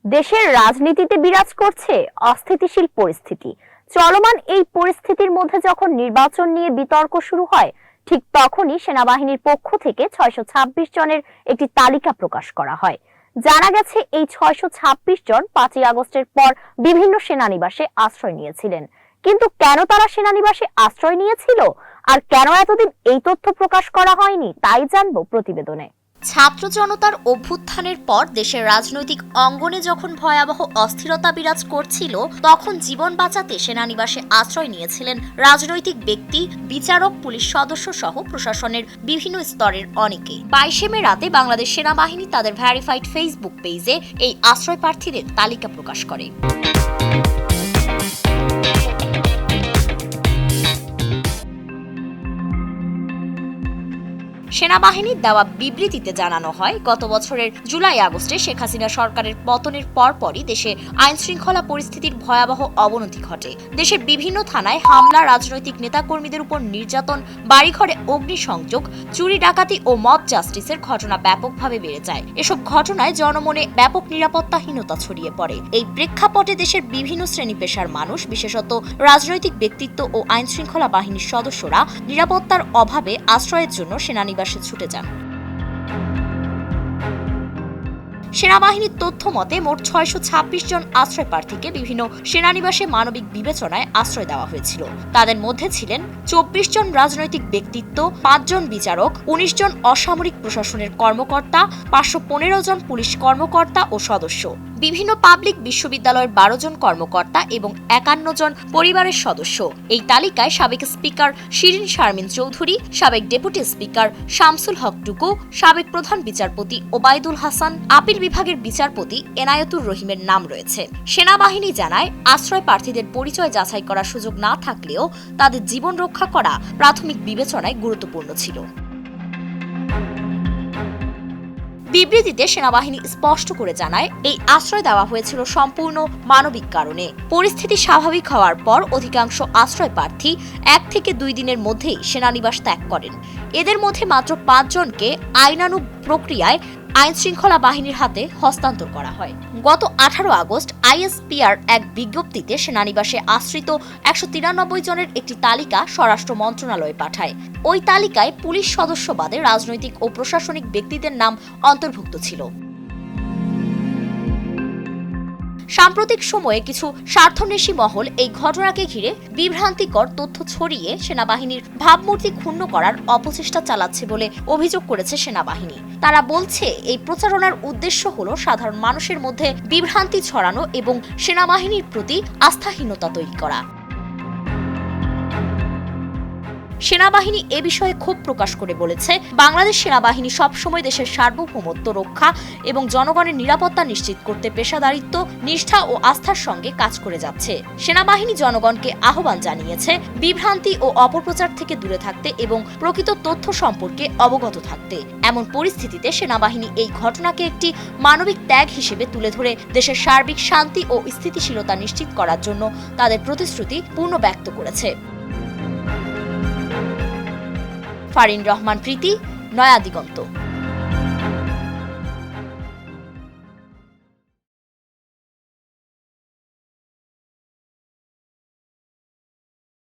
দেশের রাজনীতিতে বিরাজ করছে অস্থিতিশীল পরিস্থিতি। চলমান এই পরিস্থিতির মধ্যে যখন নির্বাচন নিয়ে বিতর্ক শুরু হয়, ঠিক তখনই সেনাবাহিনীর পক্ষ থেকে 626 জনের একটি তালিকা প্রকাশ করা হয়। জানা গেছে এই 626 জন 5ই আগস্টের পর বিভিন্ন সেনানিবাসে আশ্রয় নিয়েছিলেন। কিন্তু কেন তারা সেনানিবাসে আশ্রয় নিয়েছিল আর কেন এতদিন এই তথ্য প্রকাশ করা হয়নি, তাই জানবো প্রতিবেদনে। ছাত্র জনতার অভ্যুত্থানের পর দেশের রাজনৈতিক অঙ্গনে যখন ভয়াবহ অস্থিরতা বিরাজ করছিল, তখন জীবন বাঁচাতে সেনানিবাসে আশ্রয় নিয়েছিলেন রাজনৈতিক ব্যক্তি, বিচারক, পুলিশ সদস্য সহ প্রশাসনের বিভিন্ন স্তরের অনেকে। 22 মে রাতে বাংলাদেশ সেনাবাহিনী তাদের ভেরিফাইড ফেসবুক পেজে এই আশ্রয় প্রার্থীদের তালিকা প্রকাশ করে। সেনাবাহিনীর দেওয়া বিবৃতিতে জানানো হয়, গত বছরের জুলাই আগস্টে শেখ হাসিনা সরকারের পতনের পরপরই দেশে আইন শৃঙ্খলা পরিস্থিতির ভয়াবহ অবনতি ঘটে। দেশের বিভিন্ন থানায় হামলা, রাজনৈতিক নেতাকর্মীদের উপর নির্যাতন, বাড়িঘরে অগ্নিসংযোগ, চুরি ডাকাতি ও মব জাস্টিসের ঘটনা ব্যাপকভাবে বেড়ে যায়। এসব ঘটনায় জনমনে ব্যাপক নিরাপত্তাহীনতা ছড়িয়ে পড়ে। এই প্রেক্ষাপটে দেশের বিভিন্ন শ্রেণী পেশার মানুষ, বিশেষত রাজনৈতিক ব্যক্তিত্ব ও আইন শৃঙ্খলা বাহিনীর সদস্যরা নিরাপত্তার অভাবে আশ্রয়ের জন্য সেনানিবাসে ছুটে যান। সেনাবাহিনীর তথ্য মতে মোট 626 জন আশ্রয় প্রার্থীকে বিভিন্ন সেনানিবাসে মানবিক বিবেচনায় আশ্রয় দেওয়া হয়েছিল। তাদের মধ্যে ছিলেন 24 জন রাজনৈতিক ব্যক্তিত্ব, 5 জন বিচারক, 19 জন অসামরিক প্রশাসনের কর্মকর্তা, 515 জন পুলিশ কর্মকর্তা ও সদস্য, বিভিন্ন পাবলিক বিশ্ববিদ্যালয়ের 12 জন কর্মকর্তা এবং 51 জন পরিবারের সদস্য। এই তালিকায় সাবেক স্পিকার শিরিন শারমিন চৌধুরী, সাবেক ডেপুটি স্পিকার শামসুল হক টুকু, সাবেক প্রধান বিচারপতি ওবায়দুল হাসান, আপিল বিভাগের বিচারপতি এনায়েতুর রহিমের নাম রয়েছে। সেনাবাহিনী জানায়, আশ্রয় প্রার্থীদের পরিচয় যাচাই করার সুযোগ না থাকলেও তাদের জীবন রক্ষা করা প্রাথমিক বিবেচনায় গুরুত্বপূর্ণ ছিল। বিবৃতিতে সেনাবাহিনী স্পষ্ট করে জানায়, এই আশ্রয় দেওয়া হয়েছিল সম্পূর্ণ মানবিক কারণে। পরিস্থিতি স্বাভাবিক হওয়ার পর অধিকাংশ আশ্রয় প্রার্থী 1 থেকে 2 দিনের মধ্যেই সেনানিবাস ত্যাগ করেন। এদের মধ্যে মাত্র 5 জনকে আইনানুগ প্রক্রিয়ায় আইন শৃঙ্খলা বাহিনীর হাতে হস্তান্তর করা হয়। গত 18 আগস্ট আইএসপিআর এক বিজ্ঞপ্তিতে সেনানিবাসে আশ্রিত 193 জনের একটি তালিকা স্বরাষ্ট্র মন্ত্রণালয়ে পাঠায়। ওই তালিকায় পুলিশ সদস্য বাদে রাজনৈতিক ও প্রশাসনিক ব্যক্তিদের নাম অন্তর্ভুক্ত ছিল। সাম্প্রতিক সময়ে কিছু স্বার্থন্বেষী মহল এই ঘটনাকে ঘিরে বিভ্রান্তিকর তথ্য ছড়িয়ে সেনাবাহিনীর ভাবমূর্তি ক্ষুণ্ণ করার অপচেষ্টা চালাচ্ছে বলে অভিযোগ করেছে সেনাবাহিনী। তারা বলছে, এই প্রচারণার উদ্দেশ্য হলো সাধারণ মানুষের মধ্যে বিভ্রান্তি ছড়ানো এবং সেনাবাহিনীর প্রতি আস্থাহীনতা তৈরি করা। সেনাবাহিনী এ বিষয়ে ক্ষোভ প্রকাশ করে বলেছে, বাংলাদেশ সেনাবাহিনী সবসময় দেশের সার্বভৌমত্ব রক্ষা এবং জনগণের নিরাপত্তা নিশ্চিত করতে পেশাদারিত্ব, নিষ্ঠা ও আস্থার সঙ্গে কাজ করে যাচ্ছে। সেনাবাহিনী জনগণকে আহ্বান জানিয়েছে বিভ্রান্তি ও অপপ্রচার থেকে দূরে থাকতে এবং প্রকৃত তথ্য সম্পর্কে অবগত থাকতে। এমন পরিস্থিতিতে সেনাবাহিনী এই ঘটনাকে একটি মানবিক ত্যাগ হিসেবে তুলে ধরে দেশের সার্বিক শান্তি ও স্থিতিশীলতা নিশ্চিত করার জন্য তাদের প্রতিশ্রুতি পূর্ণ ব্যক্ত করেছে। ফারিন রহমান প্রীতি, নয়া দিগন্ত।